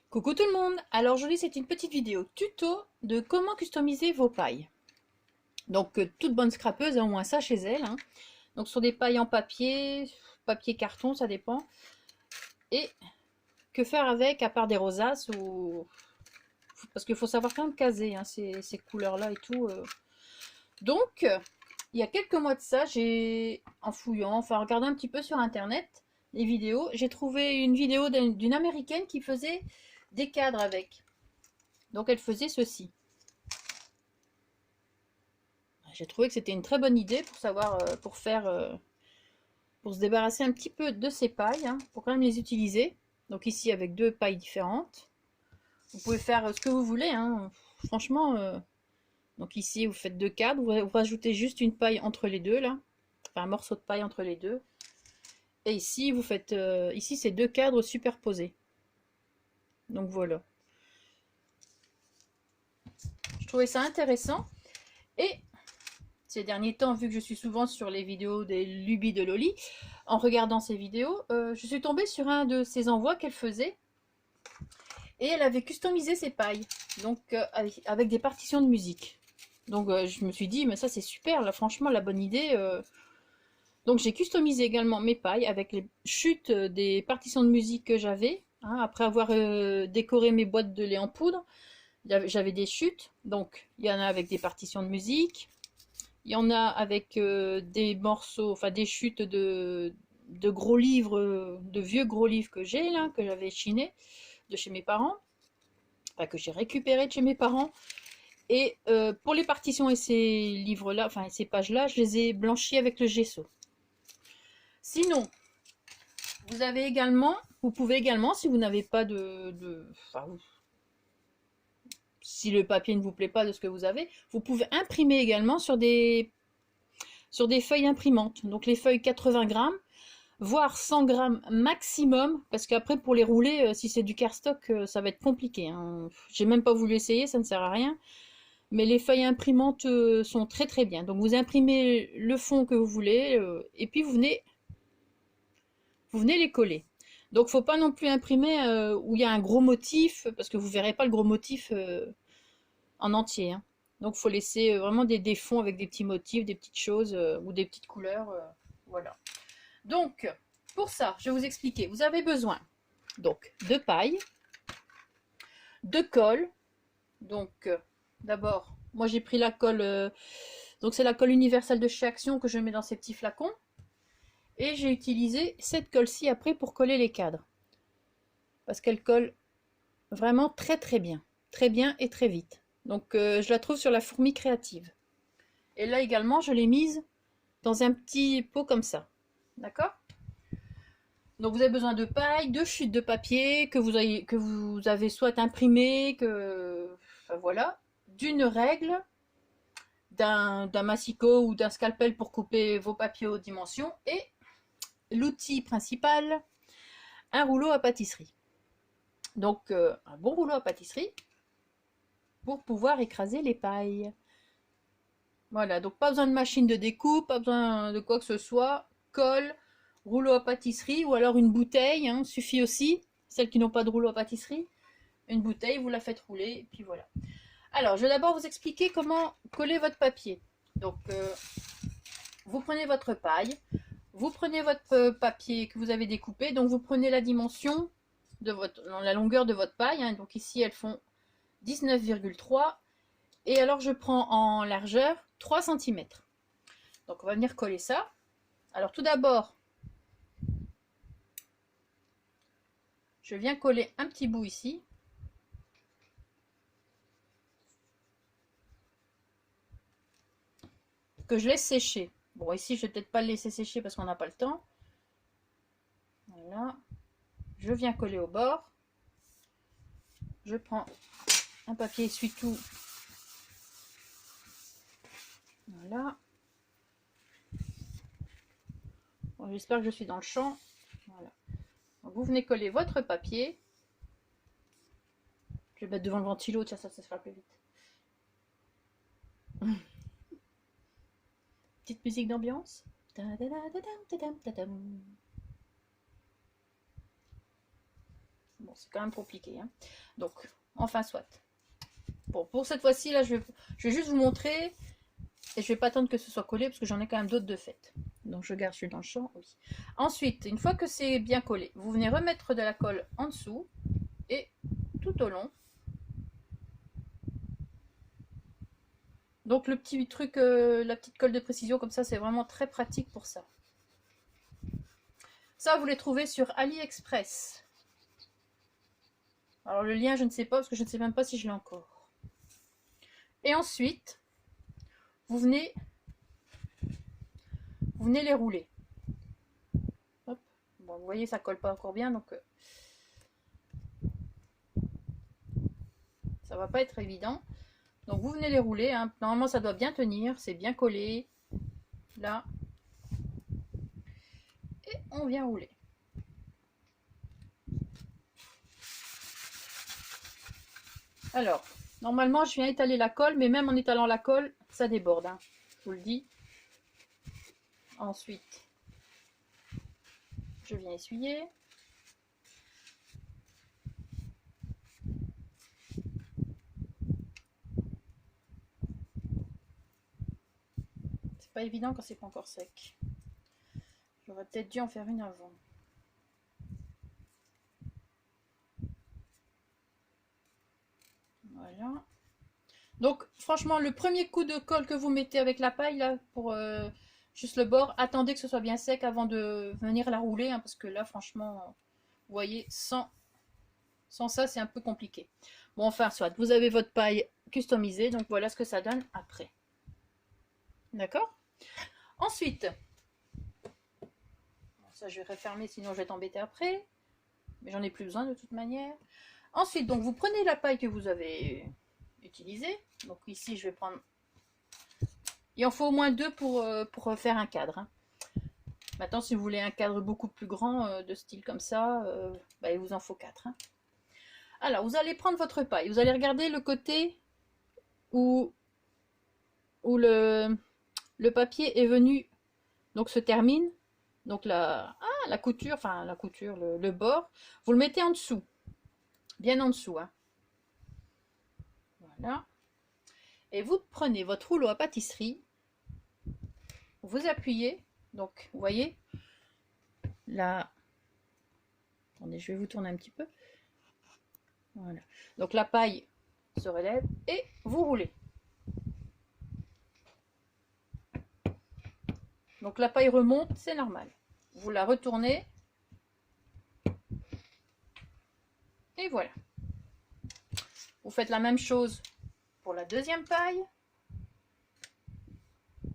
Coucou tout le monde! Alors aujourd'hui c'est une petite vidéo tuto de comment customiser vos pailles. Donc toute bonne scrapeuse a au moins ça chez elle, hein. Donc sur des pailles en papier, papier carton, ça dépend. Et que faire avec à part des rosaces ou... Parce qu'il faut savoir quand même caser hein, ces couleurs-là et tout. Donc il y a quelques mois de ça, j'ai en fouillant, enfin en regardant un petit peu sur internet les vidéos, j'ai trouvé une vidéo d'une américaine qui faisait des cadres avec. Donc elle faisait ceci. J'ai trouvé que c'était une très bonne idée pour savoir, pour se débarrasser un petit peu de ces pailles, hein, pour quand même les utiliser. Donc ici avec deux pailles différentes. Vous pouvez faire ce que vous voulez, hein. Franchement. Donc ici vous faites deux cadres, vous rajoutez juste une paille entre les deux là, enfin un morceau de paille entre les deux. Et ici vous faites, ici c'est deux cadres superposés. Donc voilà. Je trouvais ça intéressant. Et ces derniers temps, vu que je suis souvent sur les vidéos des lubies de Loli, en regardant ces vidéos, je suis tombée sur un de ces envois qu'elle faisait. Et elle avait customisé ses pailles, donc avec des partitions de musique. Donc je me suis dit, mais ça c'est super, là franchement la bonne idée. Donc j'ai customisé également mes pailles avec les chutes des partitions de musique que j'avais. Hein, après avoir décoré mes boîtes de lait en poudre, j'avais des chutes. Donc il y en a avec des partitions de musique. Il y en a avec des morceaux, enfin des chutes de gros livres, de vieux gros livres que j'ai là, que j'avais chinés de chez mes parents, enfin que j'ai récupéré de chez mes parents. Et pour les partitions et ces livres-là, enfin ces pages-là, je les ai blanchis avec le gesso. Sinon, vous avez également, vous pouvez également, si vous n'avez pas enfin, si le papier ne vous plaît pas de ce que vous avez, vous pouvez imprimer également sur des feuilles imprimantes. Donc les feuilles 80 grammes, voire 100 grammes maximum, parce qu'après pour les rouler, si c'est du cardstock, ça va être compliqué, hein. J'ai même pas voulu essayer, ça ne sert à rien. Mais les feuilles imprimantes sont très très bien. Donc vous imprimez le fond que vous voulez, et puis vous venez les coller. Donc faut pas non plus imprimer où il y a un gros motif, parce que vous verrez pas le gros motif en entier, hein. Donc faut laisser vraiment des fonds avec des petits motifs, des petites choses ou des petites couleurs, voilà. Donc pour ça, je vais vous expliquer. Vous avez besoin donc de paille, de colle. Donc d'abord, moi j'ai pris la colle, donc c'est la colle universelle de chez Action que je mets dans ces petits flacons. Et j'ai utilisé cette colle-ci après pour coller les cadres. Parce qu'elle colle vraiment très très bien. Très bien et très vite. Donc je la trouve sur la fourmi créative. Et là également, je l'ai mise dans un petit pot comme ça. D'accord? Donc vous avez besoin de paille, de chutes de papier que vous avez soit imprimé, enfin, voilà, d'une règle, d'un massicot ou d'un scalpel pour couper vos papiers aux dimensions et l'outil principal, un rouleau à pâtisserie. Donc un bon rouleau à pâtisserie pour pouvoir écraser les pailles. Voilà, donc pas besoin de machine de découpe, pas besoin de quoi que ce soit. Colle, rouleau à pâtisserie ou alors une bouteille, hein, suffit aussi. Celles qui n'ont pas de rouleau à pâtisserie, une bouteille, vous la faites rouler et puis voilà. Alors, je vais d'abord vous expliquer comment coller votre papier. Donc, vous prenez votre paille, vous prenez votre papier que vous avez découpé, donc vous prenez la dimension de la longueur de votre paille, hein, donc ici elles font 19,3 et alors je prends en largeur 3 cm. Donc on va venir coller ça. Alors tout d'abord, je viens coller un petit bout ici. Que je laisse sécher. Bon ici je vais peut-être pas le laisser sécher parce qu'on n'a pas le temps. Voilà. Je viens coller au bord. Je prends un papier essuie-tout. Voilà. Bon, j'espère que je suis dans le champ. Voilà. Donc, vous venez coller votre papier. Je vais mettre devant le ventilo, tiens, ça se fera plus vite. Petite musique d'ambiance. Bon, c'est quand même compliqué, hein. Donc, enfin, soit. Bon, pour cette fois-ci, là, je vais juste vous montrer. Et je vais pas attendre que ce soit collé, parce que j'en ai quand même d'autres de fait. Donc, je garde celui dans le champ, oui. Ensuite, une fois que c'est bien collé, vous venez remettre de la colle en dessous. Et tout au long. Donc, le petit truc, la petite colle de précision, comme ça, c'est vraiment très pratique pour ça. Ça, vous les trouvez sur AliExpress. Alors le lien, je ne sais pas, parce que je ne sais même pas si je l'ai encore. Et ensuite, vous venez les rouler. Hop. Bon, vous voyez, ça colle pas encore bien, donc ça va pas être évident. Donc vous venez les rouler, hein. Normalement ça doit bien tenir, c'est bien collé. Là. Et on vient rouler. Alors, normalement je viens étaler la colle, mais même en étalant la colle, ça déborde, hein. Je vous le dis. Ensuite, je viens essuyer. C'est pas évident quand c'est pas encore sec. J'aurais peut-être dû en faire une avant. Voilà. Donc franchement, le premier coup de colle que vous mettez avec la paille là pour juste le bord, attendez que ce soit bien sec avant de venir la rouler, hein, parce que là franchement, vous voyez, sans ça c'est un peu compliqué. Bon, enfin soit, vous avez votre paille customisée, donc voilà ce que ça donne après. D'accord? Ensuite, bon, ça je vais refermer sinon je vais t'embêter après, mais j'en ai plus besoin de toute manière. Ensuite, donc vous prenez la paille que vous avez utilisée. Donc ici je vais prendre, il en faut au moins deux pour faire un cadre, hein. Maintenant, si vous voulez un cadre beaucoup plus grand, de style comme ça, bah, il vous en faut 4, hein. Alors, vous allez prendre votre paille. Vous allez regarder le côté où le papier est venu, donc se termine. Donc la couture, enfin la couture, le bord, vous le mettez en dessous. Bien en dessous, hein. Voilà. Et vous prenez votre rouleau à pâtisserie. Vous appuyez. Donc, vous voyez, là. Attendez, je vais vous tourner un petit peu. Voilà. Donc la paille se relève et vous roulez. Donc la paille remonte, c'est normal. Vous la retournez. Et voilà. Vous faites la même chose pour la deuxième paille.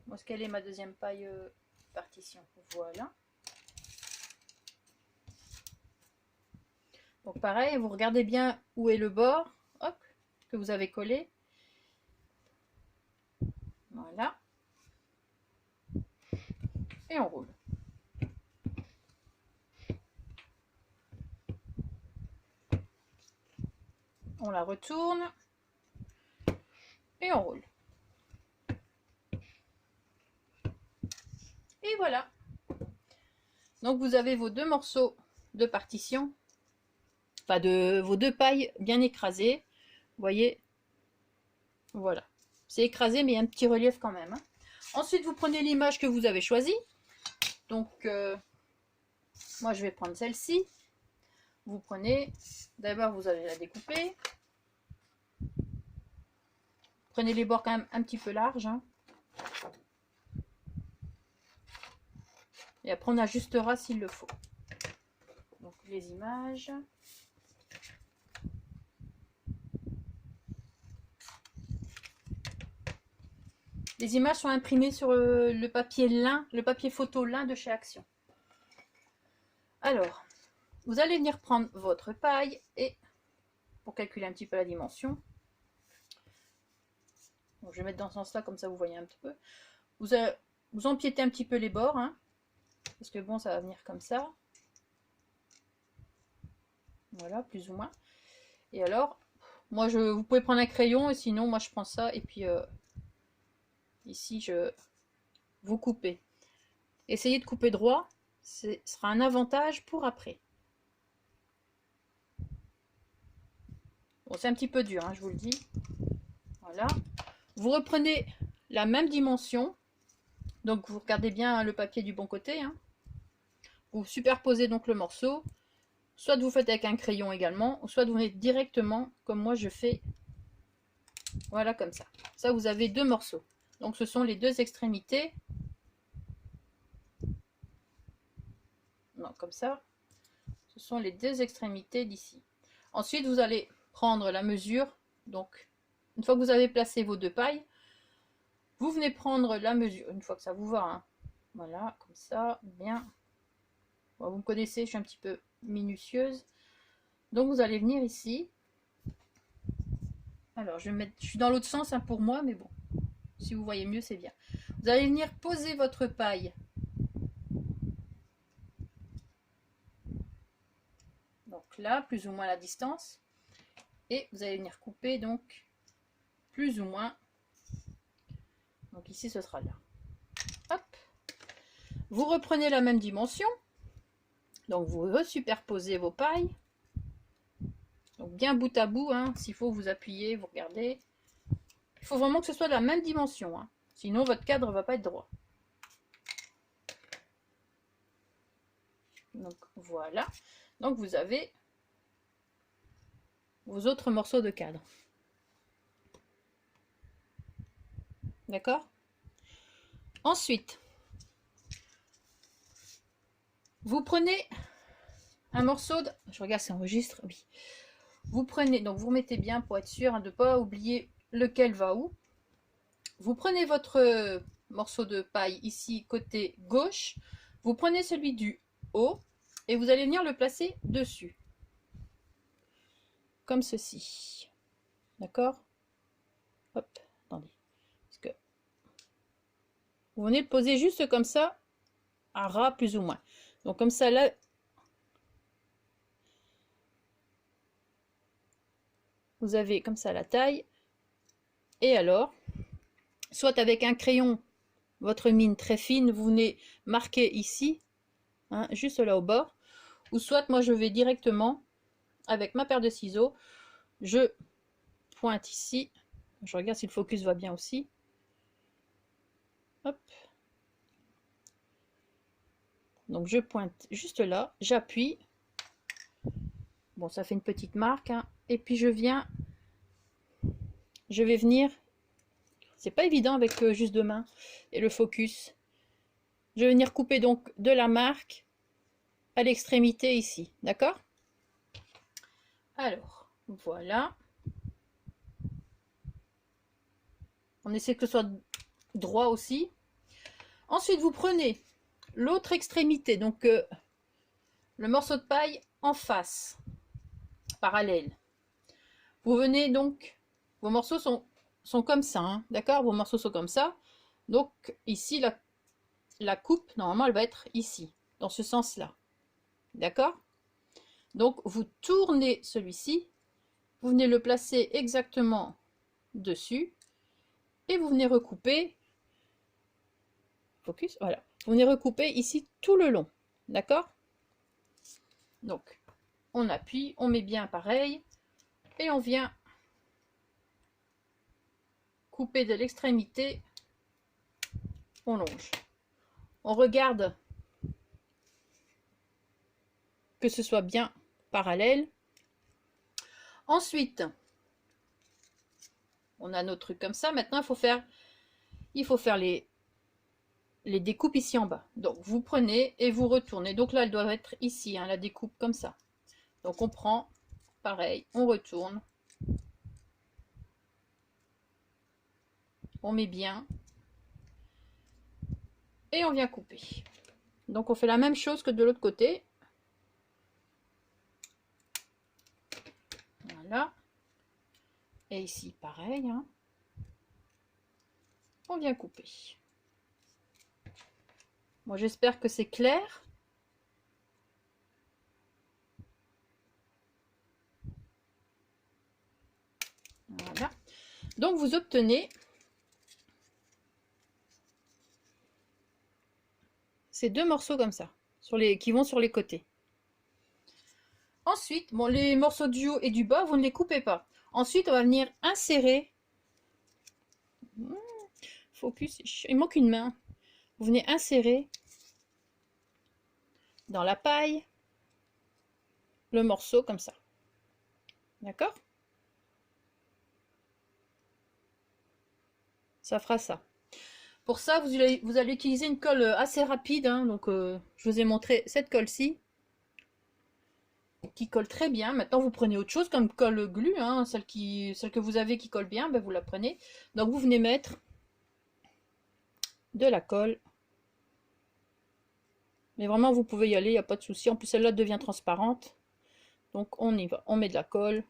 Où est-ce qu'elle est ma deuxième paille partition? Voilà. Donc pareil, vous regardez bien où est le bord, hop, que vous avez collé. Voilà. Et on roule. On la retourne. Et on roule. Et voilà. Donc vous avez vos deux morceaux de partition. Enfin, de vos deux pailles bien écrasées. Vous voyez. Voilà. C'est écrasé, mais il y a un petit relief quand même, hein. Ensuite, vous prenez l'image que vous avez choisie. Donc, moi, je vais prendre celle-ci. Vous prenez, d'abord, vous allez la découper. Prenez les bords quand même un petit peu larges, hein. Et après, on ajustera s'il le faut. Donc, les images. Les images sont imprimées sur le papier lin, le papier photo lin de chez Action. Alors, vous allez venir prendre votre paille et, pour calculer un petit peu la dimension, donc je vais mettre dans ce sens-là, comme ça vous voyez un petit peu. Vous empiétez un petit peu les bords, hein, parce que bon, ça va venir comme ça. Voilà, plus ou moins. Et alors, moi, vous pouvez prendre un crayon, et sinon, moi, je prends ça, et puis ici, vous coupez. Essayez de couper droit, ce sera un avantage pour après. Bon, c'est un petit peu dur, hein, je vous le dis. Voilà. Vous reprenez la même dimension. Donc, vous regardez bien le papier du bon côté. Hein. Vous superposez donc le morceau. Soit vous faites avec un crayon également, ou soit vous mettez directement, comme moi je fais. Voilà, comme ça. Ça, vous avez deux morceaux. Donc, ce sont les deux extrémités. Non, comme ça. Ce sont les deux extrémités d'ici. Ensuite, vous allez prendre la mesure. Donc, une fois que vous avez placé vos deux pailles, vous venez prendre la mesure, une fois que ça vous va. Hein. Voilà, comme ça, bien. Bon, vous me connaissez, je suis un petit peu minutieuse. Donc, vous allez venir ici. Alors, je suis dans l'autre sens hein, pour moi, mais bon. Si vous voyez mieux, c'est bien. Vous allez venir poser votre paille. Donc là, plus ou moins la distance. Et vous allez venir couper donc plus ou moins. Donc ici, ce sera là. Hop. Vous reprenez la même dimension. Donc vous resuperposez vos pailles. Donc bien bout à bout. Hein. S'il faut, vous appuyez, vous regardez. Il faut vraiment que ce soit de la même dimension. Hein. Sinon, votre cadre ne va pas être droit. Donc voilà. Donc vous avez vos autres morceaux de cadre. D'accord? Ensuite, vous prenez un morceau de... Je regarde si ça enregistre. Oui. Vous prenez, donc vous remettez bien pour être sûr hein, de ne pas oublier lequel va où. Vous prenez votre morceau de paille ici côté gauche. Vous prenez celui du haut et vous allez venir le placer dessus. Comme ceci. D'accord? Hop, attendez. Parce que vous venez le poser juste comme ça, à ras plus ou moins. Donc comme ça là, vous avez comme ça la taille. Et alors, soit avec un crayon, votre mine très fine, vous venez marquer ici, hein, juste là au bord. Ou soit moi je vais directement, avec ma paire de ciseaux, je pointe ici. Je regarde si le focus va bien aussi. Hop. Donc je pointe juste là, j'appuie. Bon, ça fait une petite marque. Hein. Et puis je vais venir. C'est pas évident avec juste deux mains et le focus. Je vais venir couper donc de la marque à l'extrémité ici. D'accord? Alors, voilà. On essaie que ce soit droit aussi. Ensuite, vous prenez l'autre extrémité, donc le morceau de paille en face, parallèle. Vous venez donc, vos morceaux sont comme ça, hein, d'accord? Vos morceaux sont comme ça. Donc ici, la coupe, normalement, elle va être ici, dans ce sens-là. D'accord? Donc vous tournez celui-ci, vous venez le placer exactement dessus, et vous venez recouper, focus, voilà. Vous venez recouper ici tout le long, d'accord? Donc, on appuie, on met bien pareil, et on vient couper de l'extrémité, on longe. On regarde que ce soit bien parallèle. Ensuite, on a notre truc comme ça. Maintenant, il faut faire les découpes ici en bas. Donc, vous prenez et vous retournez. Donc là, elle doit être ici, hein, la découpe comme ça. Donc, on prend, pareil, on retourne. On met bien. Et on vient couper. Donc, on fait la même chose que de l'autre côté. Voilà. Et ici, pareil. Hein. On vient couper. Bon, j'espère que c'est clair. Voilà. Donc, vous obtenez ces deux morceaux comme ça, qui vont sur les côtés. Ensuite, bon, les morceaux du haut et du bas, vous ne les coupez pas. Ensuite, on va venir insérer. Focus, il manque une main. Vous venez insérer dans la paille le morceau comme ça. D'accord? Ça fera ça. Pour ça, vous allez utiliser une colle assez rapide. Hein, donc, je vous ai montré cette colle-ci qui colle très bien. Maintenant, vous prenez autre chose comme colle glue, hein, celle que vous avez qui colle bien, ben, vous la prenez. Donc, vous venez mettre de la colle. Mais vraiment, vous pouvez y aller, il n'y a pas de souci. En plus, celle-là devient transparente. Donc, on y va. On met de la colle.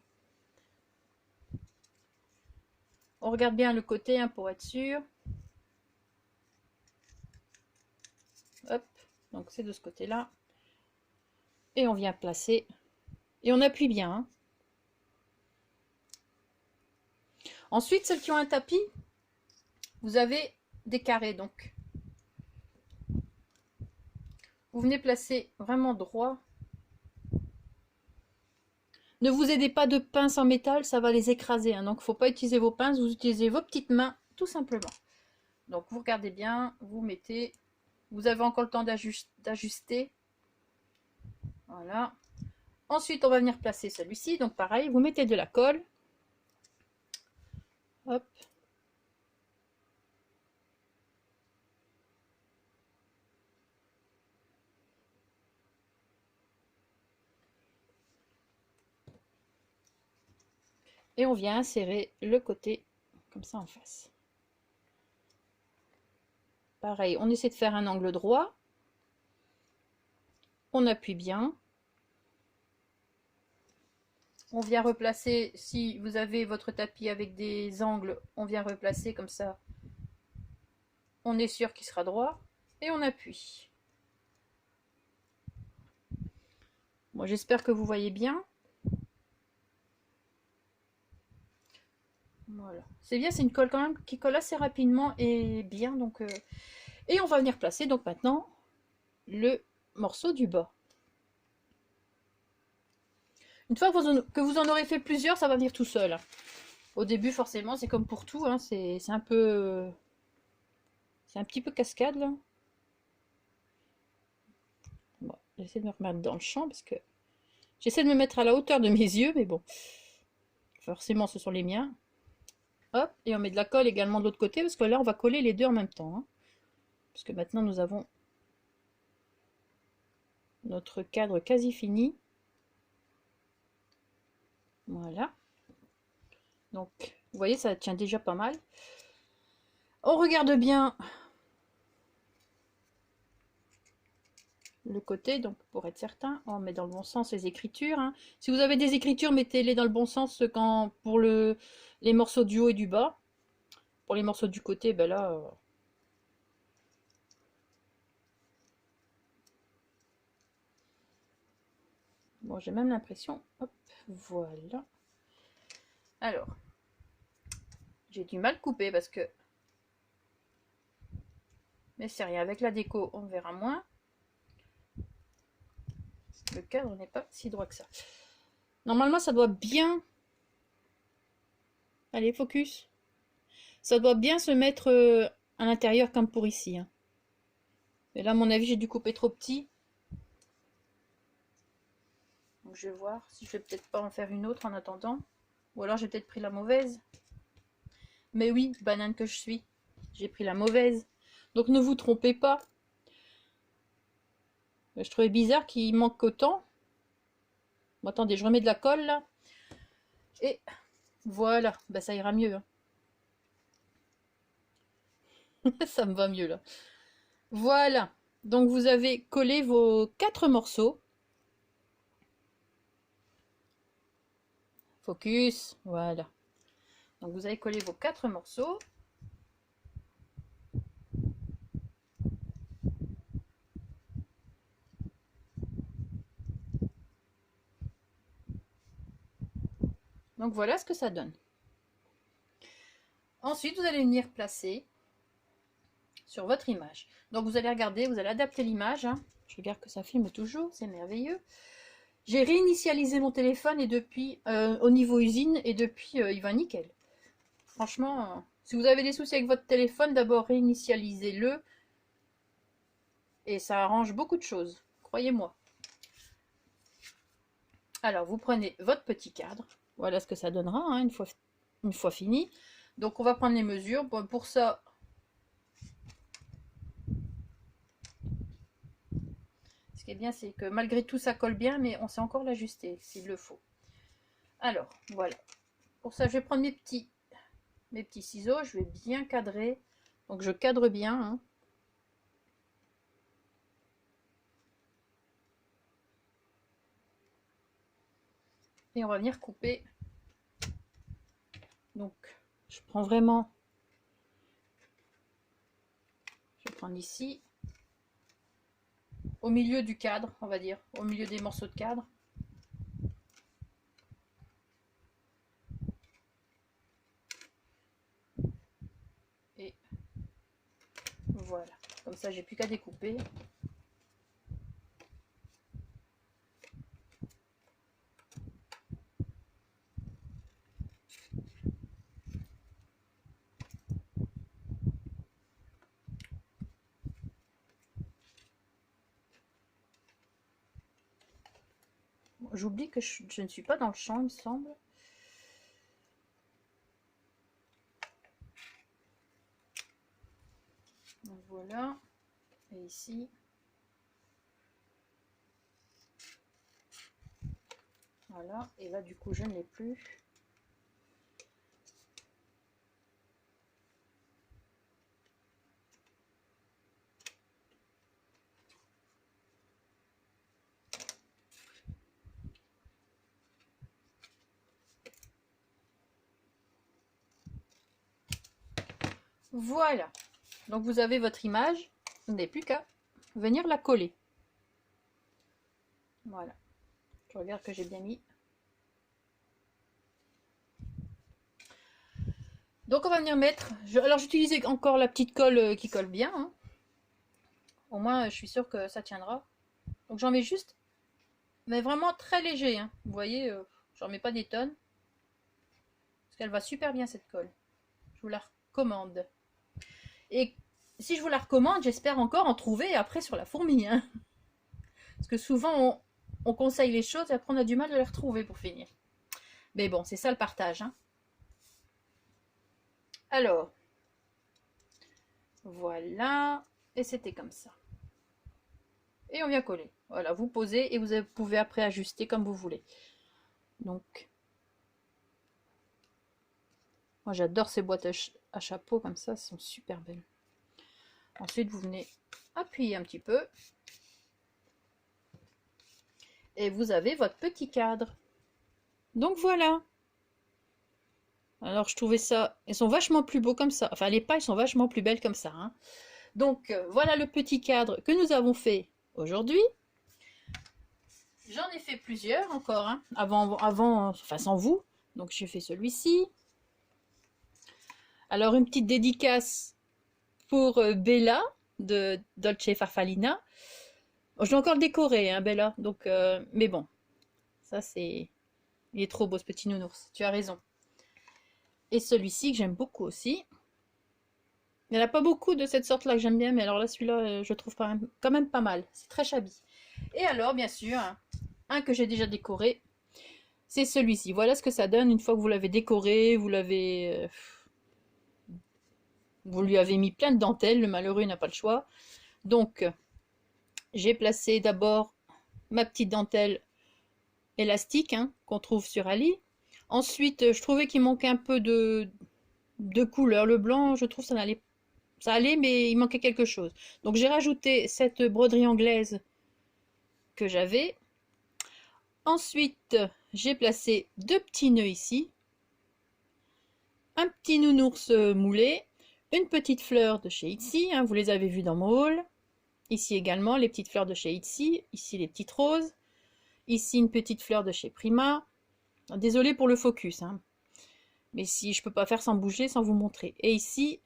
On regarde bien le côté hein, pour être sûr. Hop, donc c'est de ce côté-là. Et on vient placer. Et on appuie bien. Hein. Ensuite, celles qui ont un tapis, vous avez des carrés. Donc, vous venez placer vraiment droit. Ne vous aidez pas de pinces en métal, ça va les écraser. Hein. Donc, il ne faut pas utiliser vos pinces, vous utilisez vos petites mains, tout simplement. Donc, vous regardez bien, vous mettez. Vous avez encore le temps d'ajuster. Voilà. Ensuite, on va venir placer celui-ci. Donc, pareil, vous mettez de la colle. Hop. Et on vient insérer le côté comme ça en face. Pareil, on essaie de faire un angle droit. On appuie bien. On vient replacer, si vous avez votre tapis avec des angles, on vient replacer comme ça. On est sûr qu'il sera droit. Et on appuie. Bon, j'espère que vous voyez bien. Voilà. C'est bien, c'est une colle quand même qui colle assez rapidement et bien. Donc, et on va venir placer donc maintenant le morceau du bas. Une fois que vous en aurez fait plusieurs, ça va venir tout seul. Au début, forcément, c'est comme pour tout. Hein, c'est un peu... C'est un petit peu cascade, là. Bon, j'essaie de me remettre dans le champ parce que... J'essaie de me mettre à la hauteur de mes yeux, mais bon. Forcément, ce sont les miens. Hop, et on met de la colle également de l'autre côté parce que là, on va coller les deux en même temps. Hein, parce que maintenant, nous avons notre cadre quasi fini. Voilà. Donc, vous voyez, ça tient déjà pas mal. On regarde bien le côté, donc pour être certain, on met dans le bon sens les écritures. Hein. Si vous avez des écritures, mettez-les dans le bon sens pour les morceaux du haut et du bas. Pour les morceaux du côté, ben là... Bon, j'ai même l'impression... Hop, voilà. Alors, j'ai du mal couper parce que... Mais c'est rien, avec la déco, on verra moins. Le cadre n'est pas si droit que ça. Normalement, ça doit bien... Allez, focus. Ça doit bien se mettre à l'intérieur comme pour ici. Hein. Mais là, à mon avis, j'ai dû couper trop petit. Donc, je vais voir si je vais peut-être pas en faire une autre en attendant. Ou alors, j'ai peut-être pris la mauvaise. Mais oui, banane que je suis. J'ai pris la mauvaise. Donc, ne vous trompez pas. Je trouvais bizarre qu'il manque autant. Bon, attendez, je remets de la colle là. Et voilà, bah, ça ira mieux. Hein. Ça me va mieux là. Voilà. Donc vous avez collé vos 4 morceaux. Focus. Voilà. Donc vous avez collé vos 4 morceaux. Donc voilà ce que ça donne. Ensuite, vous allez venir placer sur votre image. Donc vous allez regarder, vous allez adapter l'image. Hein. Je regarde que ça filme toujours, c'est merveilleux. J'ai réinitialisé mon téléphone et depuis, au niveau usine, et depuis, il va nickel. Franchement, si vous avez des soucis avec votre téléphone, d'abord réinitialisez-le et ça arrange beaucoup de choses, croyez-moi. Alors, vous prenez votre petit cadre. Voilà ce que ça donnera hein, une fois fini. Donc, on va prendre les mesures. Bon, pour ça, ce qui est bien, c'est que malgré tout, ça colle bien, mais on sait encore l'ajuster s'il le faut. Alors, voilà. Pour ça, je vais prendre mes petits ciseaux. Je vais bien cadrer. Donc, je cadre bien. Hein. Et on va venir couper. Donc, je prends vraiment... Je vais prendre ici. Au milieu du cadre, on va dire. Au milieu des morceaux de cadre. Et voilà. Comme ça, j'ai plus qu'à découper. J'oublie que je ne suis pas dans le champ, il me semble. Donc voilà. Et ici. Voilà. Et là, du coup, je ne l'ai plus. Voilà. Donc vous avez votre image. Vous n'avez plus qu'à venir la coller. Voilà. Je regarde que j'ai bien mis. Donc on va venir mettre... Alors j'utilisais encore la petite colle qui colle bien. Hein. Au moins je suis sûre que ça tiendra. Donc j'en mets juste... Mais vraiment très léger. Hein. Vous voyez, j'en mets pas des tonnes. Parce qu'elle va super bien cette colle. Je vous la recommande. Et si je vous la recommande, j'espère encore en trouver après sur la fourmi. Hein. Parce que souvent, on conseille les choses et après on a du mal de les retrouver pour finir. Mais bon, c'est ça le partage. Hein. Alors, voilà. Et c'était comme ça. Et on vient coller. Voilà, vous posez et vous pouvez après ajuster comme vous voulez. Donc, moi j'adore ces boîtes à chapeau comme ça, elles sont super belles. Ensuite, vous venez appuyer un petit peu. Et vous avez votre petit cadre. Donc voilà. Alors je trouvais ça, elles sont vachement plus beaux comme ça. Enfin les pailles sont vachement plus belles comme ça. Hein. Donc voilà le petit cadre que nous avons fait aujourd'hui. J'en ai fait plusieurs encore, hein. Enfin sans vous. Donc j'ai fait celui-ci. Alors une petite dédicace pour Bella de Dolce Farfalina. Je vais encore le décorer, hein, Bella. Donc, mais bon, ça c'est, il est trop beau ce petit nounours. Tu as raison. Et celui-ci que j'aime beaucoup aussi. Il n'y en a pas beaucoup de cette sorte-là que j'aime bien, mais alors là, celui-là, je trouve quand même pas mal. C'est très shabby. Et alors, bien sûr, un que j'ai déjà décoré, c'est celui-ci. Voilà ce que ça donne une fois que vous l'avez décoré, vous lui avez mis plein de dentelles. Le malheureux n'a pas le choix. Donc, j'ai placé d'abord ma petite dentelle élastique hein, qu'on trouve sur Ali. Ensuite, je trouvais qu'il manquait un peu de couleur. Le blanc, je trouve ça allait, mais il manquait quelque chose. Donc j'ai rajouté cette broderie anglaise que j'avais. Ensuite, j'ai placé deux petits nœuds ici. Un petit nounours moulé. Une petite fleur de chez Itsy. Hein, vous les avez vues dans mon haul. Ici également, les petites fleurs de chez Itsy. Ici, les petites roses. Ici, une petite fleur de chez Prima. Désolée pour le focus. Hein. Mais si je peux pas faire sans bouger, sans vous montrer. Et ici,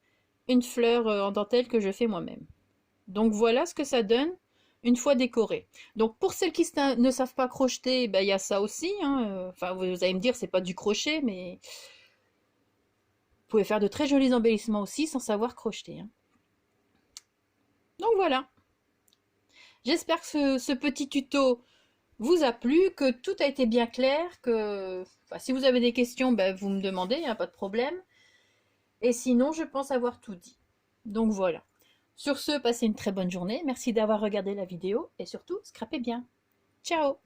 une fleur en dentelle que je fais moi-même. Donc voilà ce que ça donne. une fois décoré. Donc pour celles qui ne savent pas crocheter, ben, il y a ça aussi, hein. Enfin, vous allez me dire, c'est pas du crochet, mais vous pouvez faire de très jolis embellissements aussi sans savoir crocheter, hein. Donc voilà. J'espère que ce petit tuto vous a plu, que tout a été bien clair, que enfin, si vous avez des questions, ben, vous me demandez, il n'y a pas de problème. Et sinon, je pense avoir tout dit. Donc voilà. Sur ce, passez une très bonne journée. Merci d'avoir regardé la vidéo et surtout, scrapez bien. Ciao!